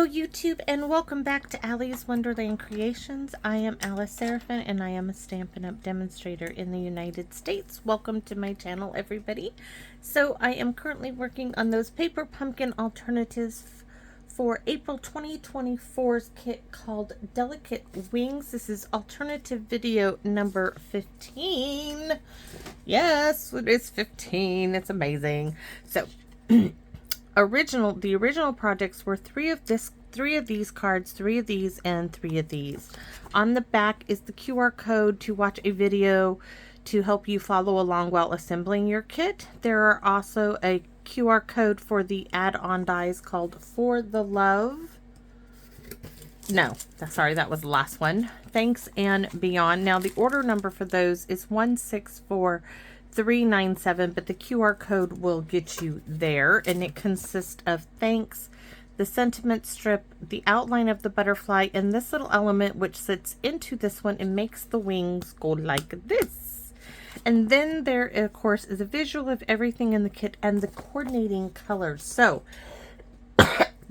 Hello YouTube, and welcome back to Allie's Wonderland Creations. I am Alice Seraphin and I am a Stampin' Up! Demonstrator in the United States. Welcome to my channel, everybody. So I am currently working on those paper pumpkin alternatives for April 2024's kit called Delicate Wings. This is alternative video number 15. Yes, it is 15. It's amazing. So the original projects were three of these cards, 3 of these, and 3 of these. On the back is the QR code to watch a video to help you follow along while assembling your kit. There are also a QR code for the add-on dies called For the Love. No, sorry, that was the last one. Thanks and Beyond. Now the order number for those is 164397, but the QR code will get you there, and it consists of thanks, the sentiment strip, the outline of the butterfly, and this little element which sits into this one and makes the wings go like this. And then there, of course, is a visual of everything in the kit and the coordinating colors. So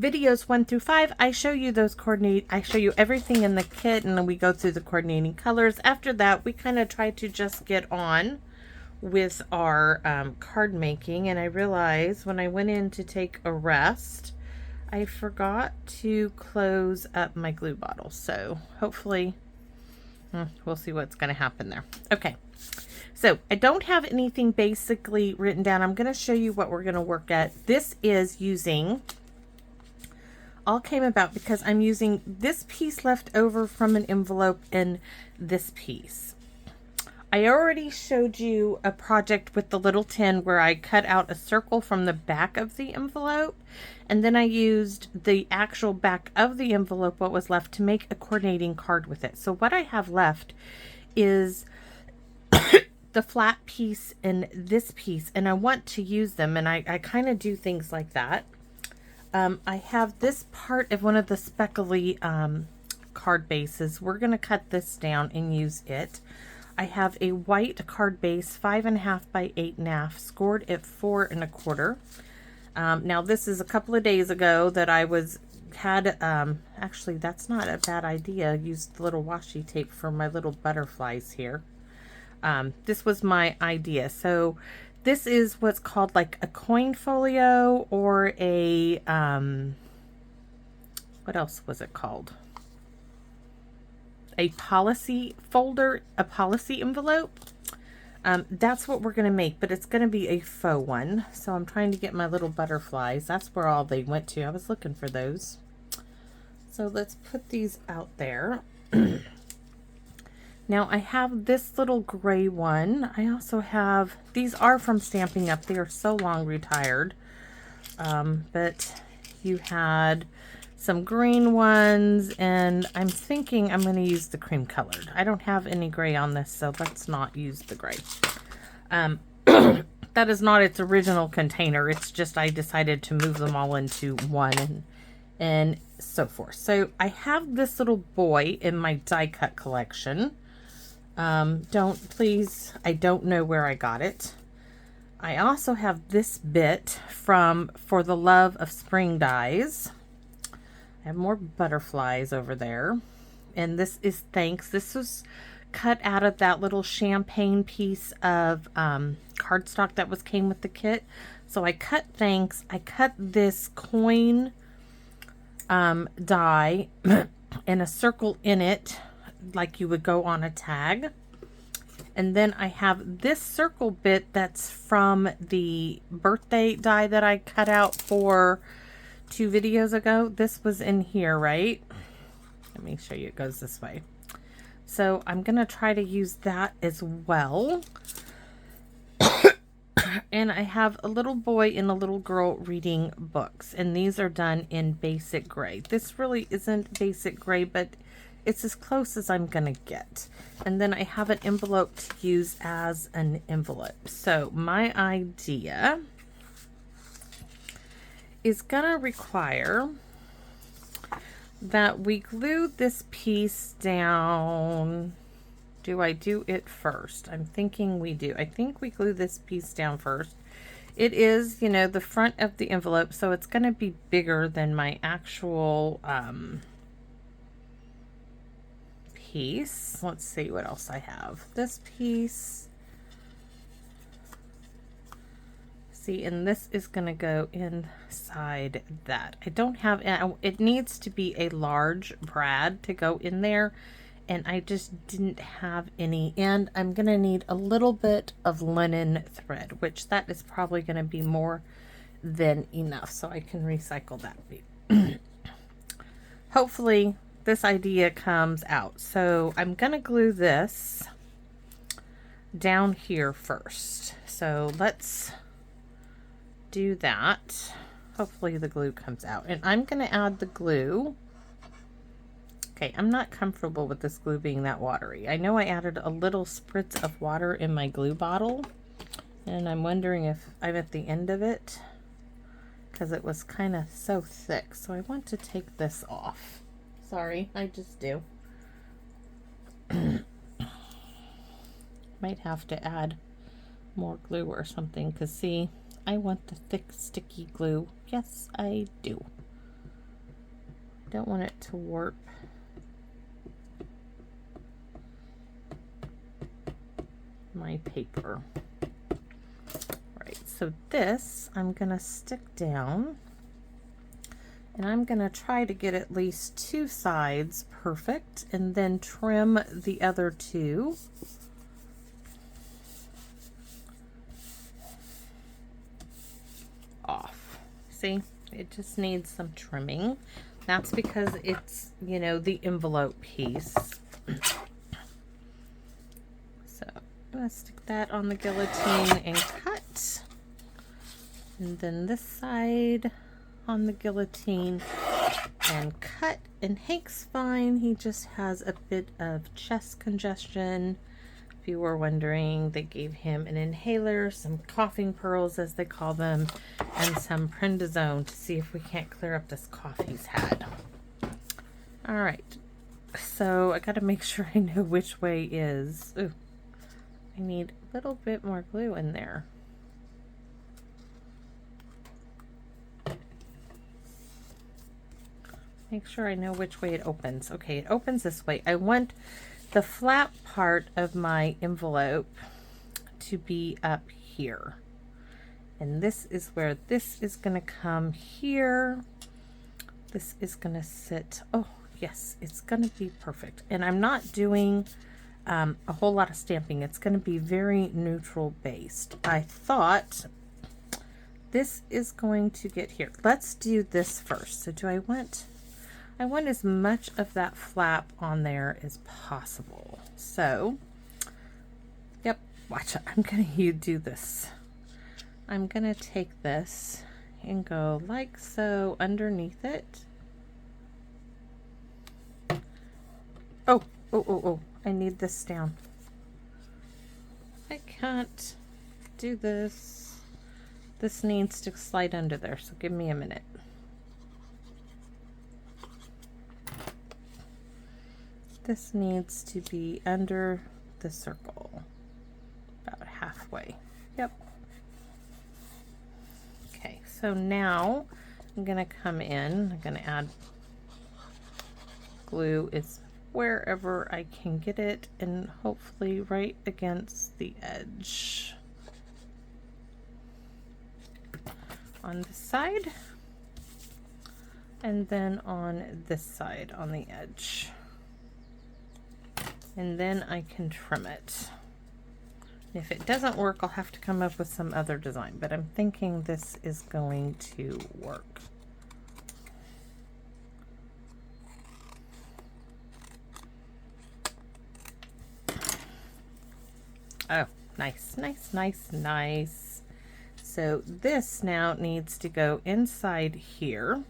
videos 1 through 5, I show you I show you everything in the kit, and then we go through the coordinating colors. After that, we kind of try to just get on with our card making, and I realized when I went in to take a rest, I forgot to close up my glue bottle. So hopefully we'll see what's going to happen there. Okay, so I don't have anything basically written down. I'm going to show you what we're going to work at. This is all came about because I'm using this piece left over from an envelope and this piece. I already showed you a project with the little tin where I cut out a circle from the back of the envelope, and then I used the actual back of the envelope, what was left, to make a coordinating card with it. So what I have left is the flat piece and this piece, and I want to use them, and I kind of do things like that. I have this part of one of the speckly card bases. We're going to cut this down and use it. I have a white card base, 5.5 by 8.5, scored at 4 1/4. Now this is a couple of days ago that I had actually that's not a bad idea. Used the little washi tape for my little butterflies here. This was my idea. So this is what's called like a coin folio, or a what else was it called? A policy folder, a policy envelope. That's what we're going to make, but it's going to be a faux one. So I'm trying to get my little butterflies. That's where all they went to. I was looking for those. So let's put these out there. Now I have this little gray one. I also have, these are from Stampin'Up. They are so long retired. But you had some green ones, and I'm thinking I'm going to use the cream colored. I don't have any gray on this, so let's not use the gray. That is not its original container. It's just I decided to move them all into one and so forth. So I have this little boy in my die cut collection. I don't know where I got it. I also have this bit from For the Love of Spring dies. I have more butterflies over there. And this is thanks. This was cut out of that little champagne piece of cardstock that came with the kit. So I cut thanks. I cut this coin die and a circle in it like you would go on a tag. And then I have this circle bit that's from the birthday die that I cut out for 2 videos ago. This was in here, right? Let me show you. It goes this way. So I'm going to try to use that as well. And I have a little boy and a little girl reading books. And these are done in basic gray. This really isn't basic gray, but it's as close as I'm going to get. And then I have an envelope to use as an envelope. So my idea is gonna require that we glue this piece down. Do I do it first? I'm thinking we do. I think we glue this piece down first. it is, you know, the front of the envelope, so it's going to be bigger than my actual piece. Let's see what else I have. This piece. See, and this is going to go inside that. I don't have, it needs to be a large brad to go in there, and I just didn't have any. And I'm going to need a little bit of linen thread, which that is probably going to be more than enough, so I can recycle that. Hopefully this idea comes out. So I'm going to glue this down here first. So let's do that. Hopefully the glue comes out, and I'm going to add the glue. Okay, I'm not comfortable with this glue being that watery. I know I added a little spritz of water in my glue bottle, and I'm wondering if I'm at the end of it because it was kind of so thick. So I want to take this off. Sorry, I just do. Might have to add more glue or something, because see, I want the thick sticky glue. Yes, I do. Don't want it to warp. My paper. Right, so this I'm gonna stick down, and I'm gonna try to get at least 2 sides perfect, and then trim the other 2. Off. See, it just needs some trimming. That's because it's, you know, the envelope piece. So I'm gonna stick that on the guillotine and cut, and then this side on the guillotine and cut. And Hank's fine, he just has a bit of chest congestion. If you were wondering, they gave him an inhaler, some coughing pearls as they call them, and some prednisone to see if we can't clear up this cough he's had. All right, so I got to make sure I know which way is. Ooh, I need a little bit more glue in there. Make sure I know which way it opens. Okay, it opens this way. I want the flap part of my envelope to be up here, and this is where this is going to come here. This is going to sit, oh yes, it's going to be perfect. And I'm not doing a whole lot of stamping. It's going to be very neutral based. I thought this is going to get here. Let's do this first. So do I want as much of that flap on there as possible. So, yep, watch it. I'm going to do this. I'm going to take this and go like so underneath it. Oh, I need this down. I can't do this. This needs to slide under there, so give me a minute. This needs to be under the circle, about halfway. Yep. Okay, so now I'm going to come in. I'm going to add glue. It's wherever I can get it, and hopefully right against the edge. On this side, and then on this side on the edge. And then I can trim it. If it doesn't work, I'll have to come up with some other design, but I'm thinking this is going to work. Oh, nice, nice, nice, nice. So this now needs to go inside here.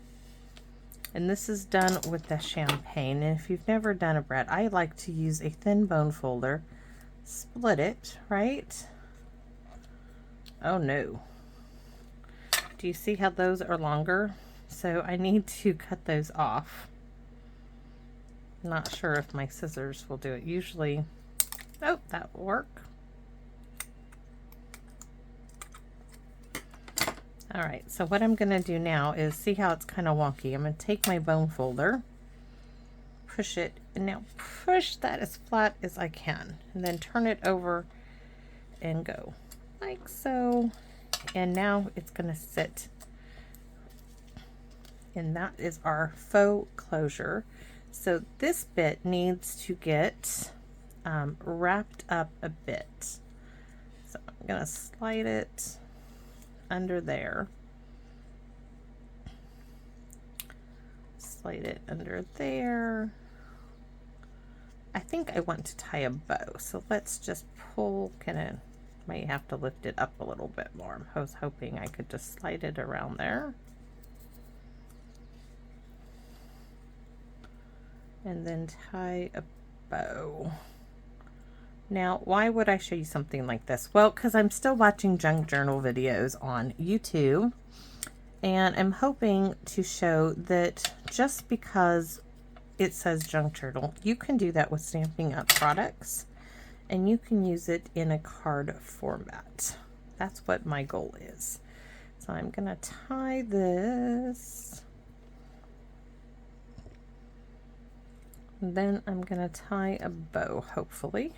And this is done with the champagne. And if you've never done a brad, I like to use a thin bone folder, split it, right? Oh no. Do you see how those are longer? So I need to cut those off. Not sure if my scissors will do it. Usually, oh, that will work. All right, so what I'm gonna do now is, see how it's kind of wonky. I'm gonna take my bone folder, push it, and now push that as flat as I can, and then turn it over and go like so. And now it's gonna sit, and that is our faux closure. So this bit needs to get wrapped up a bit. So I'm gonna slide it under there, slide it under there. I think I want to tie a bow, so let's just pull, might have to lift it up a little bit more. I was hoping I could just slide it around there. And then tie a bow. Now, why would I show you something like this? Well, because I'm still watching junk journal videos on YouTube, and I'm hoping to show that just because it says junk journal, you can do that with Stampin' Up products, and you can use it in a card format. That's what my goal is. So I'm gonna tie this, and then I'm gonna tie a bow, hopefully.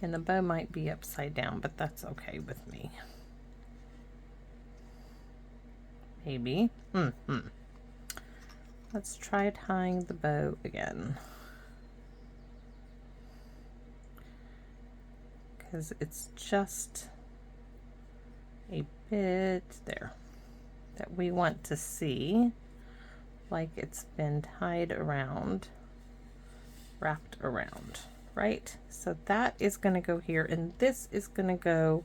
And the bow might be upside down, but that's okay with me. Maybe. Let's try tying the bow again, because it's just a bit there that we want to see like it's been tied around, wrapped around, right? So that is going to go here, and this is going to go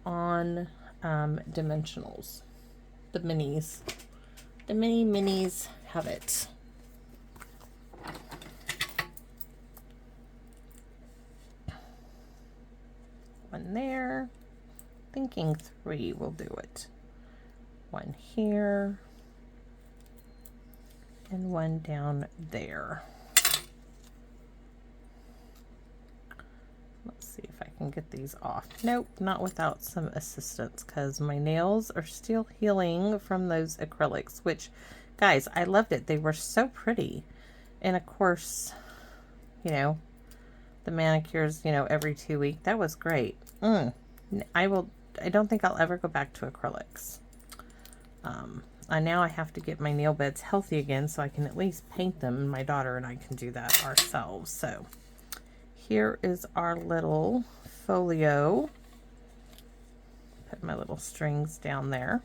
on dimensionals, the minis. The minis have it. One there. Thinking 3 will do it. One here. And one down there. Let's see if I can get these off. Nope, not without some assistance, because my nails are still healing from those acrylics, which, guys, I loved it. They were so pretty. And of course, you know, the manicures, you know, every 2 weeks. That was great. I don't think I'll ever go back to acrylics. Now I have to get my nail beds healthy again so I can at least paint them, and my daughter and I can do that ourselves. So here is our little folio. Put my little strings down there.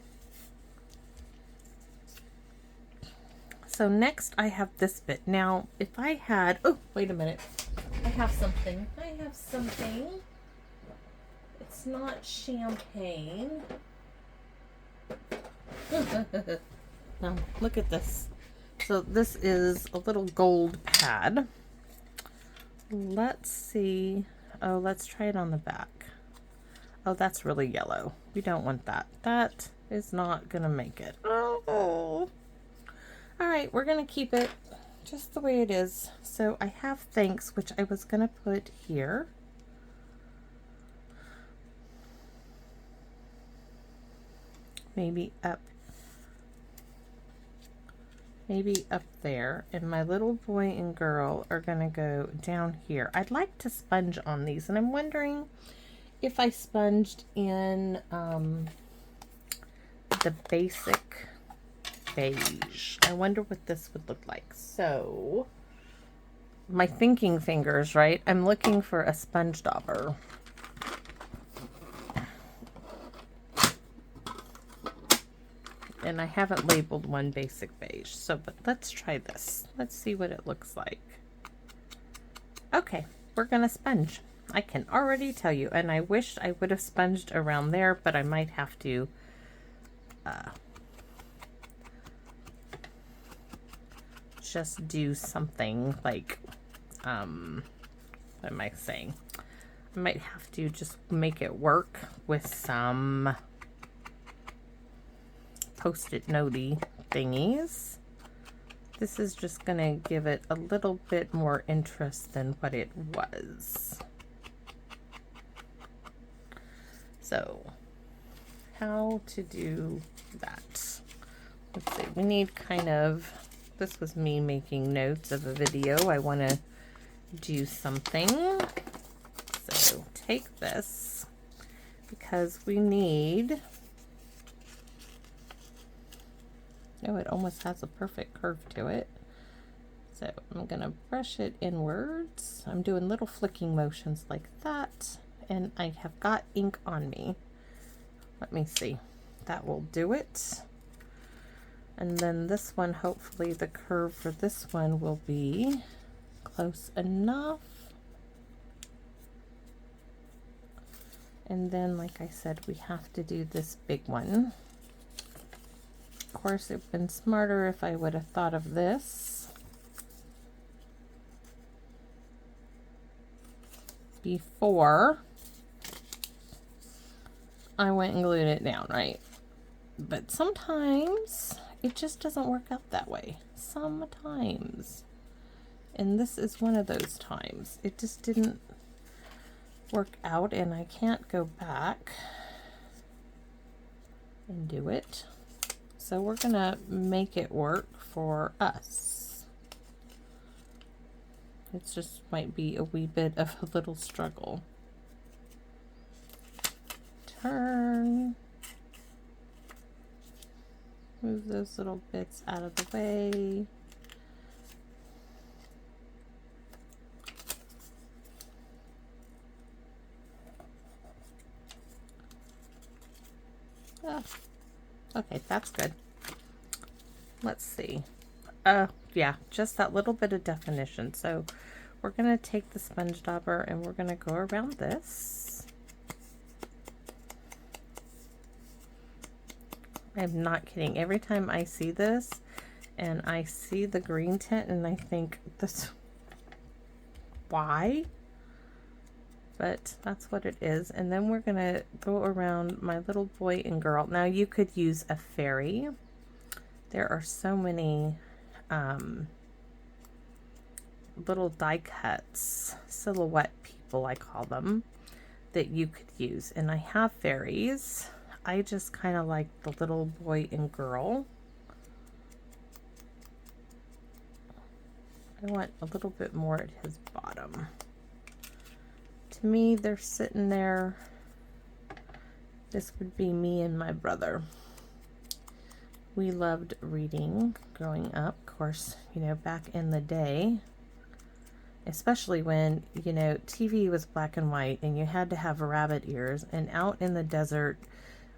So next I have this bit. Now if I had, oh, wait a minute. I have something. It's not champagne. Now, look at this. So this is a little gold pad. Let's see. Oh, let's try it on the back. Oh, that's really yellow. We don't want that. That is not gonna make it. Oh. All right, we're gonna keep it just the way it is. So I have thanks, which I was gonna put here. Maybe up there, and my little boy and girl are gonna go down here. I'd like to sponge on these, and I'm wondering if I sponged in the basic beige. I wonder what this would look like. So my thinking fingers, right? I'm looking for a sponge dauber. And I haven't labeled one basic beige, so, but let's try this. Let's see what it looks like. Okay, we're gonna sponge. I can already tell you, and I wish I would have sponged around there, but I might have to just do something like, what am I saying? I might have to just make it work with some Post-it notey thingies. This is just gonna give it a little bit more interest than what it was. So how to do that. Let's see, we need kind of, this was me making notes of a video. I want to do something. So take this, because we need, oh, it almost has a perfect curve to it. So I'm going to brush it inwards. I'm doing little flicking motions like that, and I have got ink on me. Let me see. That will do it. And then this one, hopefully the curve for this one will be close enough. And then, like I said, we have to do this big one. Of course, it would have been smarter if I would have thought of this before I went and glued it down, right? But sometimes it just doesn't work out that way. Sometimes. And this is one of those times. It just didn't work out, and I can't go back and do it. So we're gonna make it work for us. It just might be a wee bit of a little struggle. Turn. Move those little bits out of the way. Oh, okay, that's good. Let's see. Yeah, just that little bit of definition. So we're going to take the sponge dauber and we're going to go around this. I'm not kidding. Every time I see this and I see the green tint and I think, this, why? But that's what it is. And then we're going to go around my little boy and girl. Now you could use a fairy. There are so many little die cuts, silhouette people I call them, that you could use. And I have fairies. I just kind of like the little boy and girl. I want a little bit more at his bottom. To me, they're sitting there. This would be me and my brother. We loved reading growing up. Of course, you know, back in the day, especially when, you know, TV was black and white and you had to have rabbit ears, and out in the desert,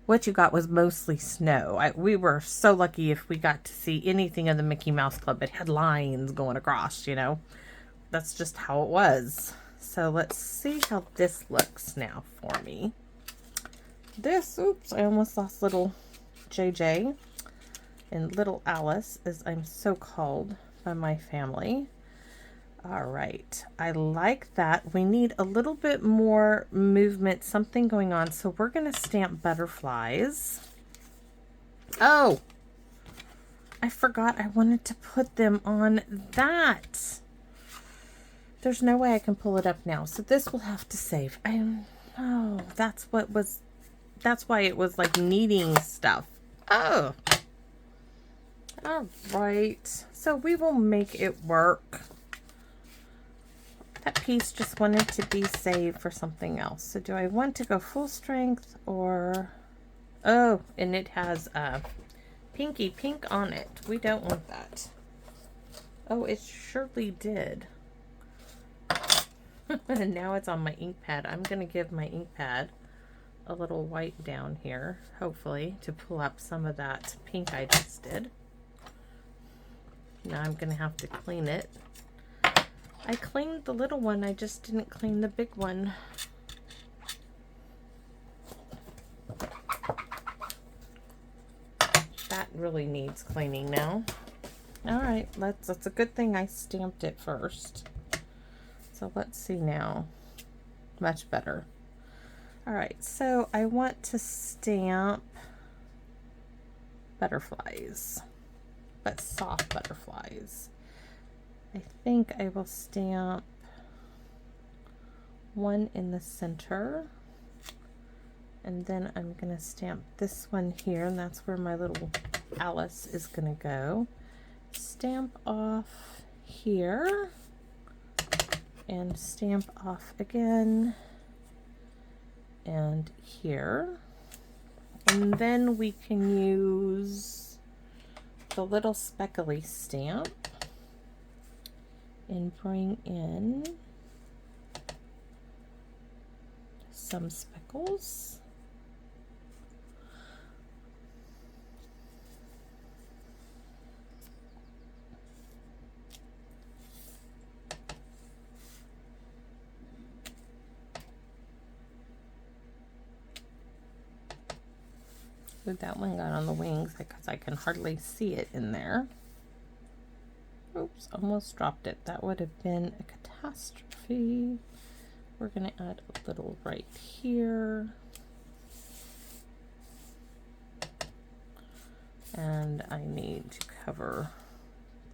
what you got was mostly snow. We were so lucky if we got to see anything of the Mickey Mouse Club. It had lines going across, you know. That's just how it was. So let's see how this looks now for me. This, oops, I almost lost little JJ. And little Alice, as I'm so called by my family. All right, I like that. We need a little bit more movement, something going on. So we're gonna stamp butterflies. Oh, I forgot I wanted to put them on that. There's no way I can pull it up now. So this will have to save. Oh, that's why it was like needing stuff. Oh. All right, so we will make it work. That piece just wanted to be saved for something else. So do I want to go full strength or, oh, and it has pinky pink on it. We don't want that. Oh, it surely did. And now it's on my ink pad. I'm going to give my ink pad a little wipe down here, hopefully, to pull up some of that pink I just did. Now I'm going to have to clean it. I cleaned the little one, I just didn't clean the big one. That really needs cleaning now. All right, that's a good thing I stamped it first. So let's see now. Much better. All right, so I want to stamp butterflies, but soft butterflies. I think I will stamp one in the center And then I'm going to stamp this one here, and that's where my little Alice is going to go. Stamp off here, and stamp off again, and here. And then we can use the little speckly stamp and bring in some speckles. Ooh, that one got on the wings because I can hardly see it in there. Oops, almost dropped it. That would have been a catastrophe. We're going to add a little right here. And I need to cover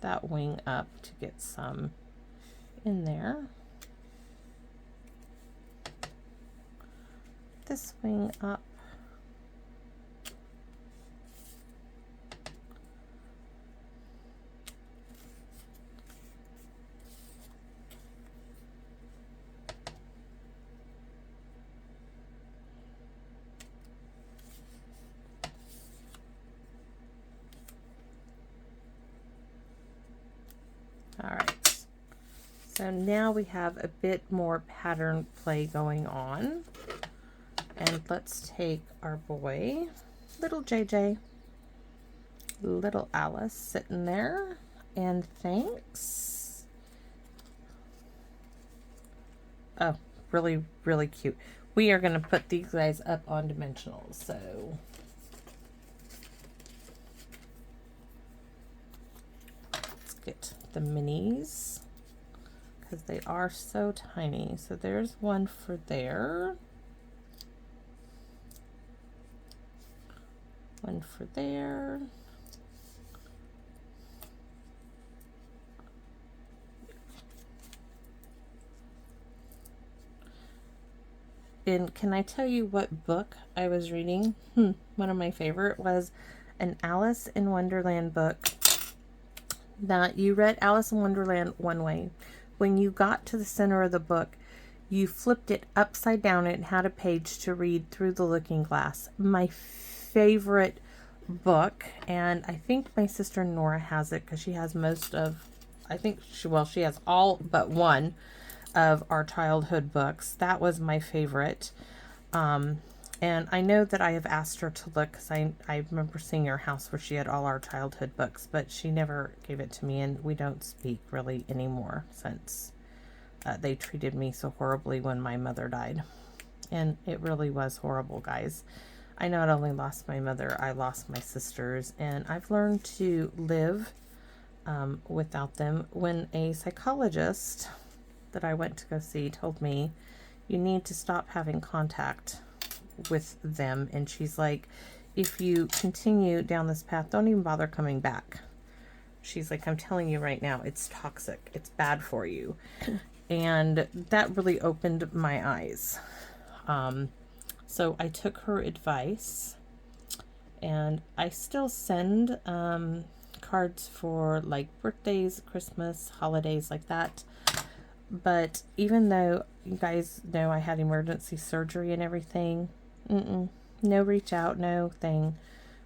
that wing up to get some in there. This wing up. All right, so now we have a bit more pattern play going on. And let's take our boy, little JJ, little Alice sitting there, and thanks. Oh, really, really cute. We are going to put these guys up on dimensionals, so let's get the minis because they are so tiny. So there's one for there, one for there, and can I tell you what book I was reading? One of my favorite was an Alice in Wonderland book. That you read Alice in Wonderland one way. When you got to the center of the book, you flipped it upside down and it had a page to read through the looking glass. My favorite book, and I think my sister Nora has it because she has most of, I think she has all but one of our childhood books. That was my favorite. And I know that I have asked her to look because I remember seeing her house where she had all our childhood books, but she never gave it to me, and we don't speak really anymore since they treated me so horribly when my mother died. And it really was horrible, guys. I not only lost my mother, I lost my sisters, and I've learned to live without them. When a psychologist that I went to go see told me, you need to stop having contact with them, and she's like, if you continue down this path, don't even bother coming back. She's like, I'm telling you right now, it's toxic, it's bad for you. And that really opened my eyes. So I took her advice, and I still send cards for like birthdays, Christmas, holidays like that. But even though you guys know I had emergency surgery and everything, no reach out, no thing.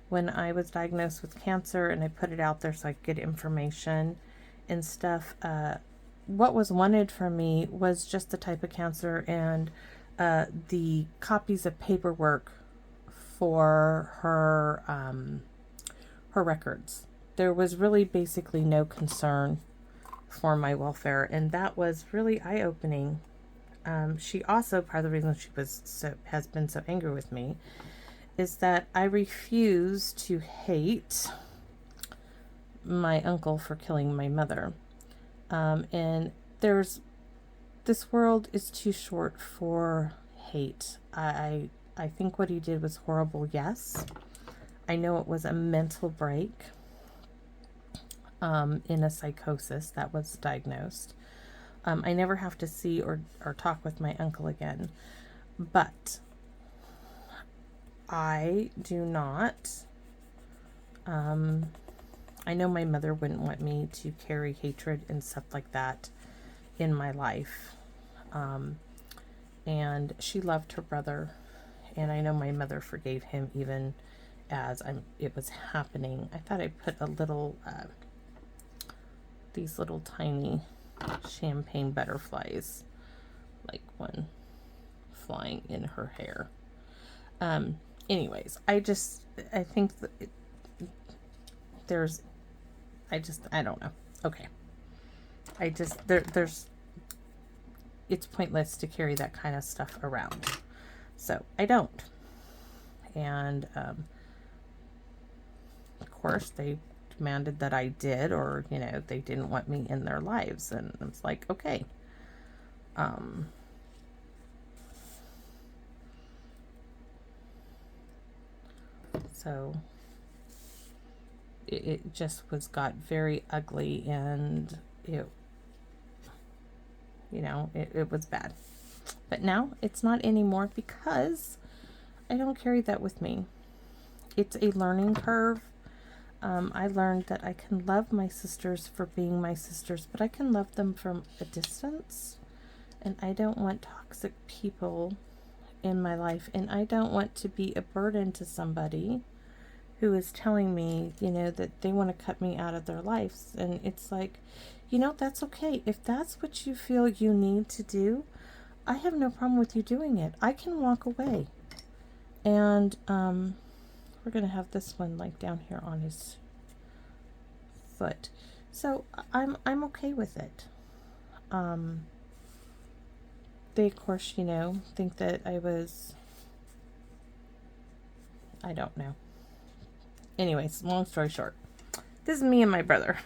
When I was diagnosed with cancer and I put it out there so I could get information and stuff, what was wanted from me was just the type of cancer and the copies of paperwork for her her records. There was really basically no concern for my welfare, and that was really eye-opening. She also, part of the reason she has been so angry with me is that I refuse to hate my uncle for killing my mother. And this world is too short for hate. I think what he did was horrible, yes. I know it was a mental break in a psychosis that was diagnosed. I never have to see or talk with my uncle again. But I do not, I know my mother wouldn't want me to carry hatred and stuff like that in my life. And she loved her brother, and I know my mother forgave him even as it was happening. I thought I put a little, these little tiny champagne butterflies, like one flying in her hair. Anyways, I think that I don't know. Okay. There's it's pointless to carry that kind of stuff around. So I don't. And, of course they demanded that I did, or, you know, they didn't want me in their lives. And I was like, okay. So it just got very ugly, and it was bad. But now it's not anymore because I don't carry that with me. It's a learning curve. I learned that I can love my sisters for being my sisters, but I can love them from a distance. And I don't want toxic people in my life. And I don't want to be a burden to somebody who is telling me, you know, that they want to cut me out of their lives. And it's like, you know, that's okay. If that's what you feel you need to do, I have no problem with you doing it. I can walk away. And we're going to have this one like down here on his foot. So I'm okay with it. They, of course, you know, think that I don't know. Anyways, long story short, this is me and my brother.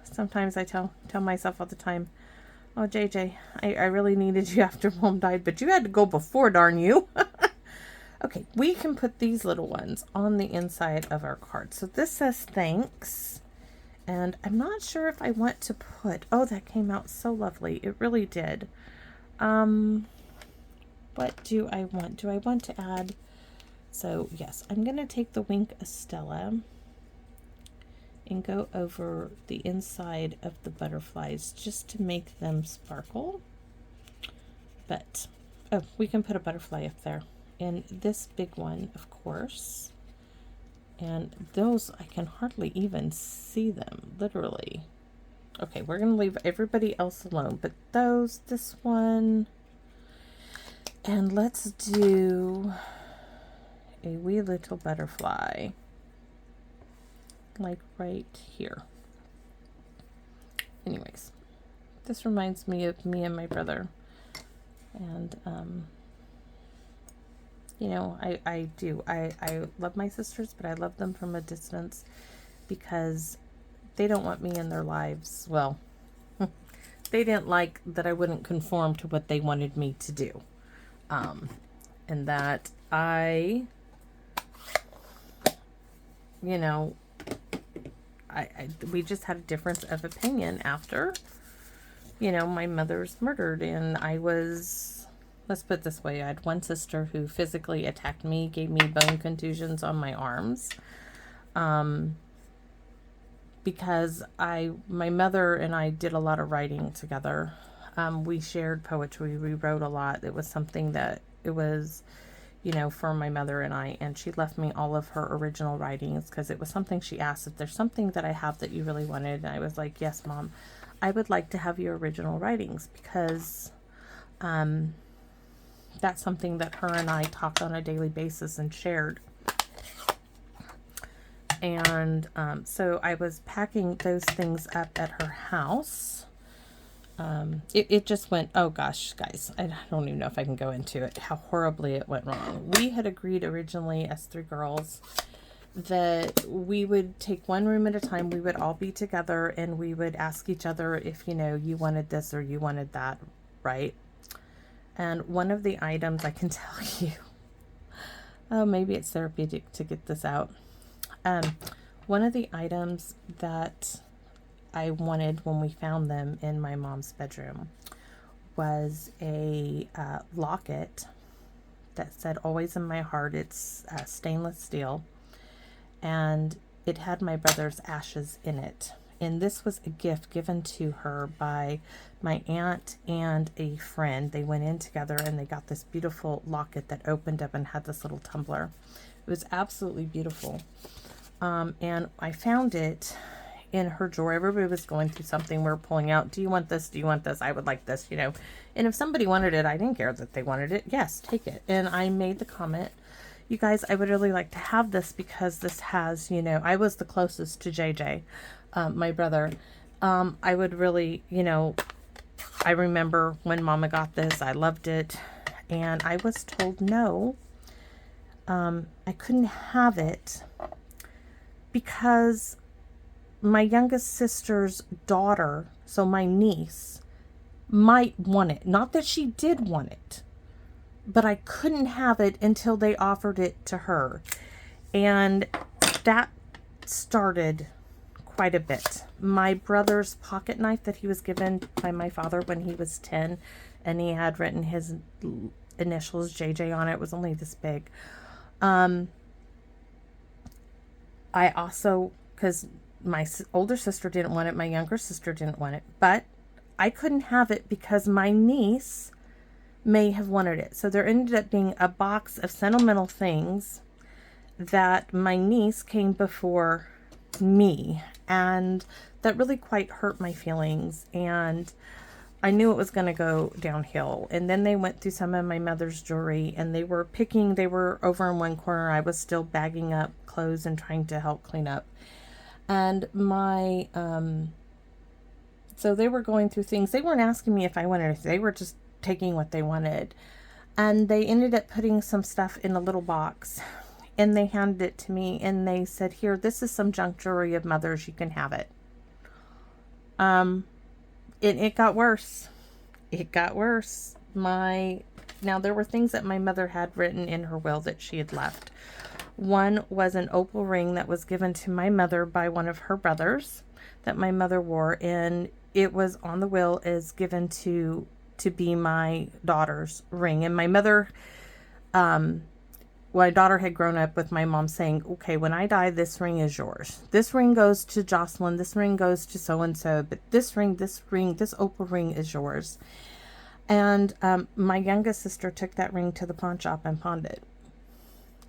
Sometimes I tell myself all the time, oh, JJ, I really needed you after Mom died, but you had to go before, darn you. Okay, we can put these little ones on the inside of our card. So this says thanks. And I'm not sure if I want to put, oh, that came out so lovely. It really did. What do I want? Do I want to add? So yes, I'm going to take the Wink Estella and go over the inside of the butterflies just to make them sparkle. But, oh, we can put a butterfly up there. And this big one, of course. And those, I can hardly even see them, literally. Okay, we're going to leave everybody else alone. But this one. And let's do a wee little butterfly. Like right here. Anyways, this reminds me of me and my brother. And, you know, I do. I love my sisters, but I love them from a distance because they don't want me in their lives. Well, they didn't like that I wouldn't conform to what they wanted me to do. And that you know, we just had a difference of opinion after, you know, my mother's murdered. And I was, let's put it this way, I had one sister who physically attacked me, gave me bone contusions on my arms, because my mother and I did a lot of writing together. We shared poetry, we wrote a lot. It was something that it was, you know, for my mother and I, and she left me all of her original writings because it was something she asked, if there's something that I have that you really wanted. And I was like, yes, Mom, I would like to have your original writings, because that's something that her and I talked on a daily basis and shared. And so I was packing those things up at her house. It just went, oh gosh, guys, I don't even know if I can go into it, how horribly it went wrong. We had agreed originally as 3 girls that we would take one room at a time. We would all be together and we would ask each other if, you know, you wanted this or you wanted that, right? And one of the items, I can tell you, oh, maybe it's therapeutic to get this out. One of the items that I wanted when we found them in my mom's bedroom was a locket that said always in my heart. It's stainless steel, and it had my brother's ashes in it. And this was a gift given to her by my aunt and a friend. They went in together and they got this beautiful locket that opened up and had this little tumbler. It was absolutely beautiful. And I found it in her drawer. Everybody was going through something. We were pulling out, do you want this? Do you want this? I would like this, you know. And if somebody wanted it, I didn't care that they wanted it. Yes, take it. And I made the comment, you guys, I would really like to have this because this has, you know, I was the closest to JJ, my brother. I would really, you know, I remember when Mama got this, I loved it. And I was told no, I couldn't have it because my youngest sister's daughter, so my niece, might want it. Not that she did want it, but I couldn't have it until they offered it to her. And that started quite a bit. My brother's pocket knife that he was given by my father when he was 10, and he had written his initials JJ on it, was only this big. I also, because my older sister didn't want it, my younger sister didn't want it, but I couldn't have it because my niece may have wanted it. So there ended up being a box of sentimental things that my niece came before me, and that really quite hurt my feelings, and I knew it was going to go downhill. And then they went through some of my mother's jewelry, and they were over in one corner. I was still bagging up clothes and trying to help clean up. And my, so they were going through things. They weren't asking me if I wanted it. They were just taking what they wanted. And they ended up putting some stuff in a little box, and they handed it to me, and they said, here, this is some junk jewelry of Mother's. You can have it. It got worse. It got worse. Now there were things that my mother had written in her will that she had left. One was an opal ring that was given to my mother by one of her brothers that my mother wore, and it was on the will as given to be my daughter's ring. And my mother, my daughter had grown up with my mom saying, okay, when I die, this ring is yours. This ring goes to Jocelyn. This ring goes to so-and-so. But this opal ring is yours. And my youngest sister took that ring to the pawn shop and pawned it.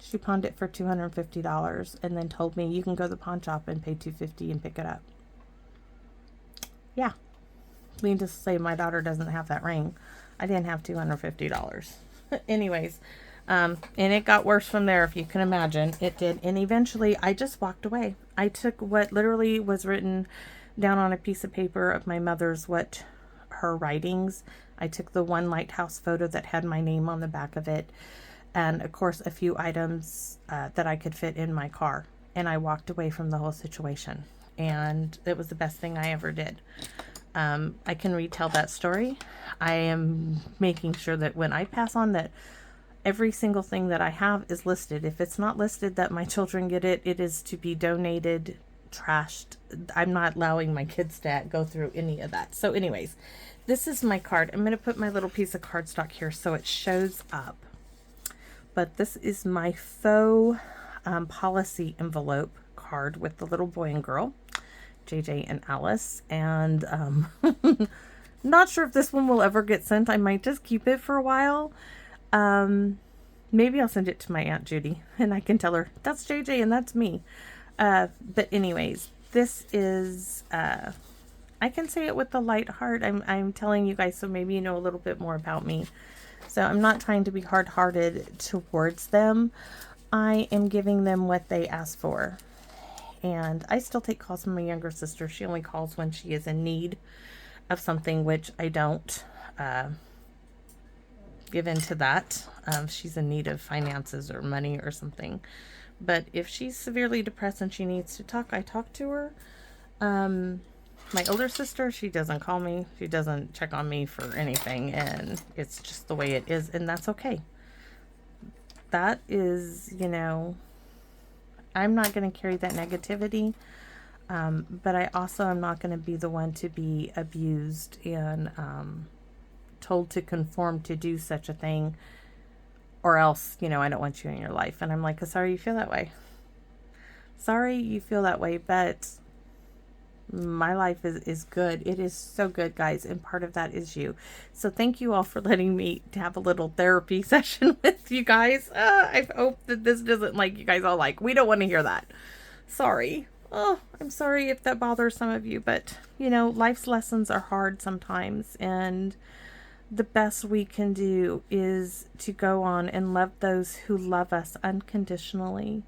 She pawned it for $250 and then told me, you can go to the pawn shop and pay $250 and pick it up. Yeah. Needless to say, my daughter doesn't have that ring. I didn't have $250. Anyways. And it got worse from there, if you can imagine. It did. And eventually I just walked away. I took what literally was written down on a piece of paper of my mother's, her writings. I took the one lighthouse photo that had my name on the back of it. And of course, a few items that I could fit in my car. And I walked away from the whole situation. And it was the best thing I ever did. I can retell that story. I am making sure that when I pass on, that every single thing that I have is listed. If it's not listed that my children get it, it is to be donated, trashed. I'm not allowing my kids to go through any of that. So anyways, this is my card. I'm going to put my little piece of cardstock here so it shows up. But this is my faux policy envelope card with the little boy and girl, JJ and Alice. And not sure if this one will ever get sent. I might just keep it for a while. Maybe I'll send it to my Aunt Judy and I can tell her that's JJ and that's me. But anyways, this is, I can say it with the light heart. I'm telling you guys, so maybe you know a little bit more about me. So I'm not trying to be hard-hearted towards them. I am giving them what they ask for. And I still take calls from my younger sister. She only calls when she is in need of something, which I don't, give in to that. She's in need of finances or money or something. But if she's severely depressed and she needs to talk, I talk to her. My older sister, she doesn't call me. She doesn't check on me for anything. And it's just the way it is. And that's okay. That is, you know, I'm not going to carry that negativity. But I also am not going to be the one to be abused and told to conform to do such a thing or else, you know, I don't want you in your life. And I'm like, sorry you feel that way. Sorry you feel that way, but my life is good. It is so good, guys, and part of that is you. So thank you all for letting me to have a little therapy session with you guys. I hope that this doesn't, like, you guys all like, we don't want to hear that. Sorry. Oh, I'm sorry if that bothers some of you, but you know, life's lessons are hard sometimes, and the best we can do is to go on and love those who love us unconditionally.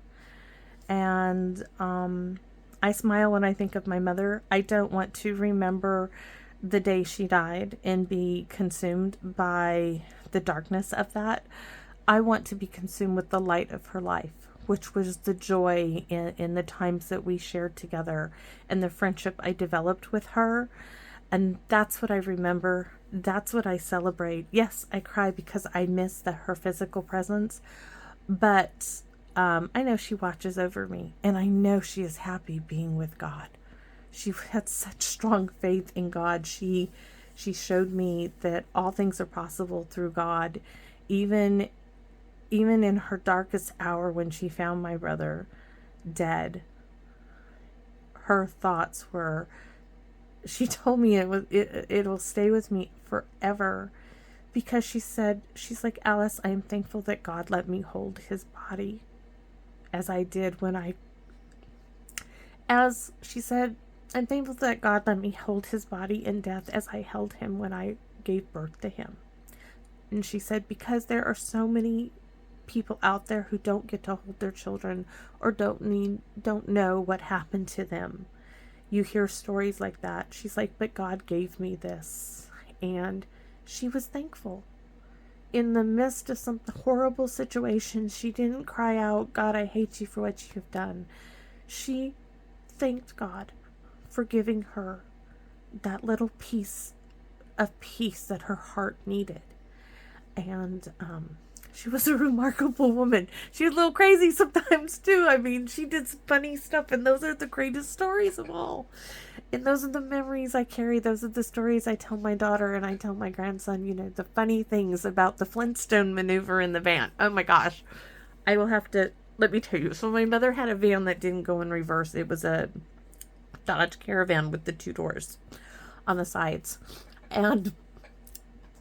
And I smile when I think of my mother. I don't want to remember the day she died and be consumed by the darkness of that. I want to be consumed with the light of her life, which was the joy in the times that we shared together and the friendship I developed with her. And that's what I remember. That's what I celebrate. Yes, I cry because I miss her physical presence, but I know she watches over me, and I know she is happy being with God. She had such strong faith in God. She showed me that all things are possible through God, even in her darkest hour when she found my brother dead. Her thoughts were, she told me it'll stay with me forever, because she said, she's like, Alice, I am thankful that God let me hold his body as I did as she said, I'm thankful that God let me hold his body in death as I held him when I gave birth to him. And she said, because there are so many people out there who don't get to hold their children, or don't know what happened to them. You hear stories like that. She's like, but God gave me this. And she was thankful. In the midst of some horrible situation, she didn't cry out, God, I hate you for what you have done. She thanked God for giving her that little piece of peace that her heart needed. And she was a remarkable woman. She was a little crazy sometimes too. I mean, she did some funny stuff, and those are the greatest stories of all. And those are the memories I carry. Those are the stories I tell my daughter and I tell my grandson, you know, the funny things about the Flintstone maneuver in the van. Oh my gosh. I will have to, let me tell you. So my mother had a van that didn't go in reverse. It was a Dodge Caravan with the 2 doors on the sides. And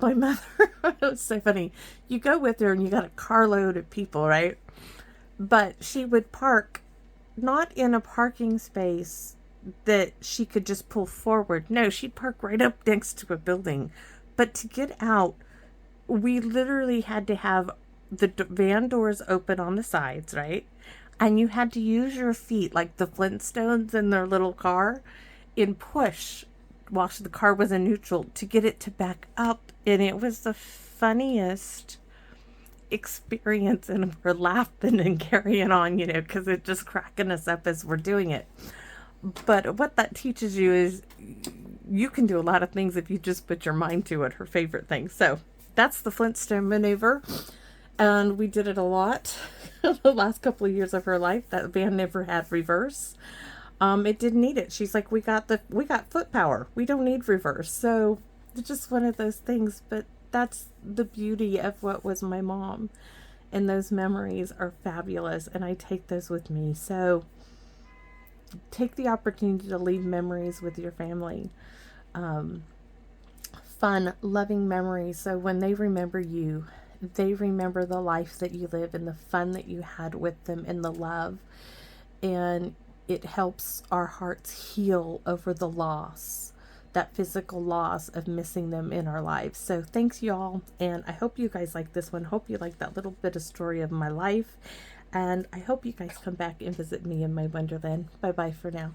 my mother, it was so funny. You go with her and you got a carload of people, right? But she would park not in a parking space that she could just pull forward. No, she'd park right up next to a building. But to get out, we literally had to have the van doors open on the sides, right? And you had to use your feet like the Flintstones in their little car and push while the car was in neutral to get it to back up. And it was the funniest experience, and we're laughing and carrying on, you know, because it's just cracking us up as we're doing it. But what that teaches you is you can do a lot of things if you just put your mind to it, her favorite thing. So that's the Flintstone maneuver. And we did it a lot the last couple of years of her life. That van never had reverse. It didn't need it. She's like, we got foot power. We don't need reverse. So it's just one of those things. But that's the beauty of what was my mom. And those memories are fabulous. And I take those with me. So take the opportunity to leave memories with your family. Fun, loving memories. So when they remember you, they remember the life that you live and the fun that you had with them and the love. And it helps our hearts heal over the loss, that physical loss of missing them in our lives. So thanks, y'all. And I hope you guys like this one. Hope you like that little bit of story of my life. And I hope you guys come back and visit me in my Wonderland. Bye-bye for now.